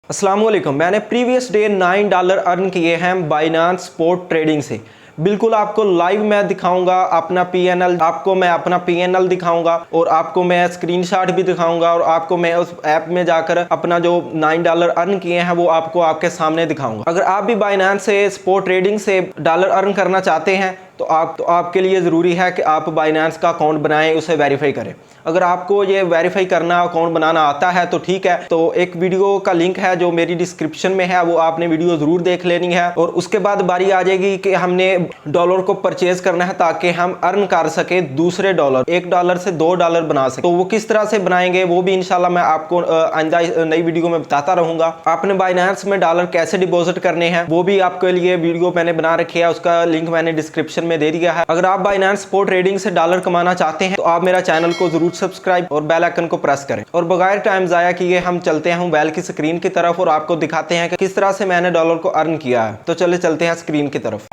अस्सलाम वालेकुम। मैंने प्रीवियस डे $9 अर्न किए हैं बाइनांस स्पॉट ट्रेडिंग से। बिल्कुल आपको लाइव मैं दिखाऊंगा अपना पीएनएल, आपको मैं अपना पीएनएल दिखाऊंगा और आपको मैं स्क्रीनशॉट भी दिखाऊंगा और आपको मैं उस ऐप में जाकर अपना जो $9 अर्न किए हैं वो आपको आपके सामने दिखाऊंगा। अगर आप भी बाइनांस से स्पॉट ट्रेडिंग से डॉलर अर्न करना चाहते हैं तो आपके लिए ज़रूरी है कि आप बाइनांस का अकाउंट बनाएं, उसे वेरीफाई करें। अगर आपको ये वेरीफाई करना, अकाउंट बनाना आता है तो ठीक है। तो एक वीडियो का लिंक है जो मेरी डिस्क्रिप्शन में है, वो आपने वीडियो ज़रूर देख लेनी है और उसके बाद बारी आ जाएगी कि हमने डॉलर को परचेज करना है ताकि हम अर्न कर सके दूसरे डॉलर, $1 से $2 बना सके। तो वो किस तरह से बनाएंगे वो भी इंशाल्लाह मैं आपको आइंदा नई वीडियो में बताता रहूँगा। आपने बाइनांस में डॉलर कैसे डिपॉजिट करने हैं वो भी आपके लिए वीडियो मैंने बना रखी है, उसका लिंक मैंने डिस्क्रिप्शन में दे दिया है। अगर आप बाइनांस स्पॉट ट्रेडिंग से डॉलर कमाना चाहते हैं तो आप मेरा चैनल को जरूर सब्सक्राइब और बेल आइकन को प्रेस करें। और बगैर टाइम ज़ाया किए हम चलते हैं मोबाइल की स्क्रीन की तरफ और आपको दिखाते हैं कि किस तरह से मैंने डॉलर को अर्न किया है। तो चलते हैं स्क्रीन की तरफ।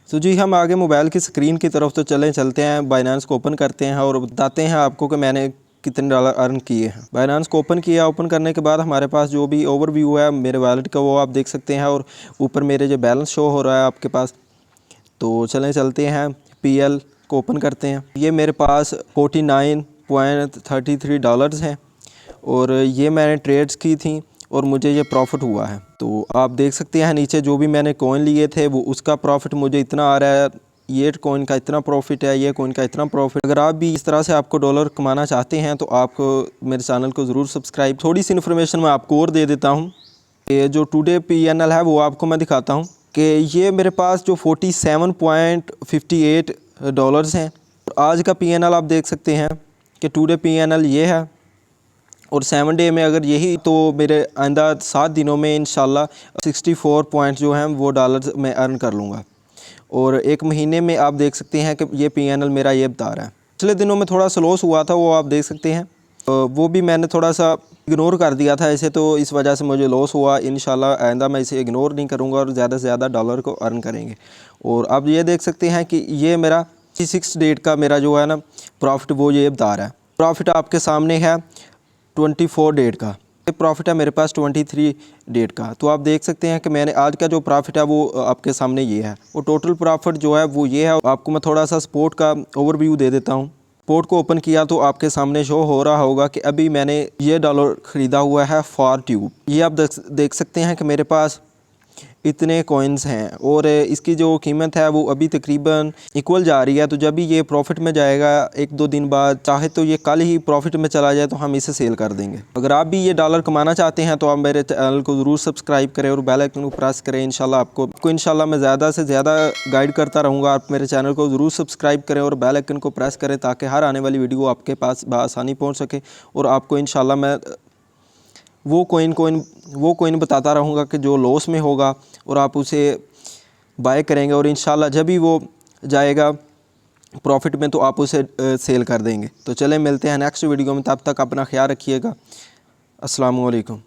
तो जी हम आगे मोबाइल की स्क्रीन की तरफ तो चलते हैं, बाइनांस को ओपन करते हैं और बताते हैं आपको कि मैंने कितने डॉलर अर्न किए हैं। बाइनांस को ओपन किया, ओपन करने के बाद हमारे पास जो भी ओवरव्यू है मेरे वॉलेट का वो आप देख सकते हैं और ऊपर मेरे जो बैलेंस शो हो रहा है आपके पास। तो चलते हैं पीएल को ओपन करते हैं। ये मेरे पास $49.33 हैं और ये मैंने ट्रेड्स की थी और मुझे ये प्रॉफिट हुआ है। तो आप देख सकते हैं नीचे जो भी मैंने कॉइन लिए थे वो उसका प्रॉफिट मुझे इतना आ रहा है, ये कॉइन का इतना प्रॉफिट है, ये कॉइन का इतना प्रॉफिट। अगर आप भी इस तरह से आपको डॉलर कमाना चाहते हैं तो आप मेरे चैनल को ज़रूर सब्सक्राइब। थोड़ी सी इन्फॉर्मेशन मैं आपको और दे देता हूँ। ये जो टुडे पीएनएल है वो आपको मैं दिखाता हूँ कि ये मेरे पास जो $47.58 हैं। आज का पीएनएल आप देख सकते हैं कि टुडे पीएनएल ये है और 7 डे में अगर यही तो मेरे आइंदा 7 दिनों में इंशाल्लाह 64 पॉइंट जो हैं वो डॉलर मैं अर्न कर लूँगा। और एक महीने में आप देख सकते हैं कि ये पीएनएल मेरा ये बता रहा है। पिछले दिनों में थोड़ा सा लॉस हुआ था वो आप देख सकते हैं, वो भी मैंने थोड़ा सा इग्नोर कर दिया था इसे, तो इस वजह से मुझे लॉस हुआ। इंशाल्लाह आइंदा मैं इसे इग्नोर नहीं करूँगा और ज़्यादा से ज़्यादा डॉलर को अर्न करेंगे। और अब ये देख सकते हैं कि ये मेरा 6 डेट का मेरा जो है ना प्रॉफिट वो ये बता रहा है। प्रॉफिट आपके सामने है 24 डेट का, प्रॉफिट है मेरे पास 23 डेट का। तो आप देख सकते हैं कि मैंने आज का जो प्रॉफिट है वो आपके सामने ये है। वो टोटल प्रॉफिट जो है वो ये है। आपको मैं थोड़ा सा स्पॉट का ओवरव्यू दे देता हूँ। स्पॉट को ओपन किया तो आपके सामने शो हो रहा होगा कि अभी मैंने ये डॉलर ख़रीदा हुआ है फॉर ट्यूब। ये आप देख सकते हैं कि मेरे पास इतने कॉइन्स हैं और इसकी जो कीमत है वो अभी तकरीबन इक्वल जा रही है। तो जब भी ये प्रॉफिट में जाएगा 1-2 दिन बाद, चाहे तो ये कल ही प्रॉफिट में चला जाए तो हम इसे सेल कर देंगे। अगर आप भी ये डॉलर कमाना चाहते हैं तो आप मेरे चैनल को ज़रूर सब्सक्राइब करें और बेल आइकन को प्रेस करें। इंशाल्लाह आपको इंशाल्लाह मैं ज़्यादा से ज़्यादा गाइड करता रहूँगा। आप मेरे चैनल को ज़रूर सब्सक्राइब करें और बेल आइकन को प्रेस करें ताकि हर आने वाली वीडियो आपके पास बआसानी पहुँच सके। और आपको इंशाल्लाह मैं वो कोइन बताता रहूँगा कि जो लॉस में होगा और आप उसे बाय करेंगे और इंशाल्लाह जब भी वो जाएगा प्रॉफिट में तो आप उसे सेल कर देंगे। तो चलें मिलते हैं नेक्स्ट वीडियो में, तब तक अपना ख्याल रखिएगा। अस्सलाम वालेकुम।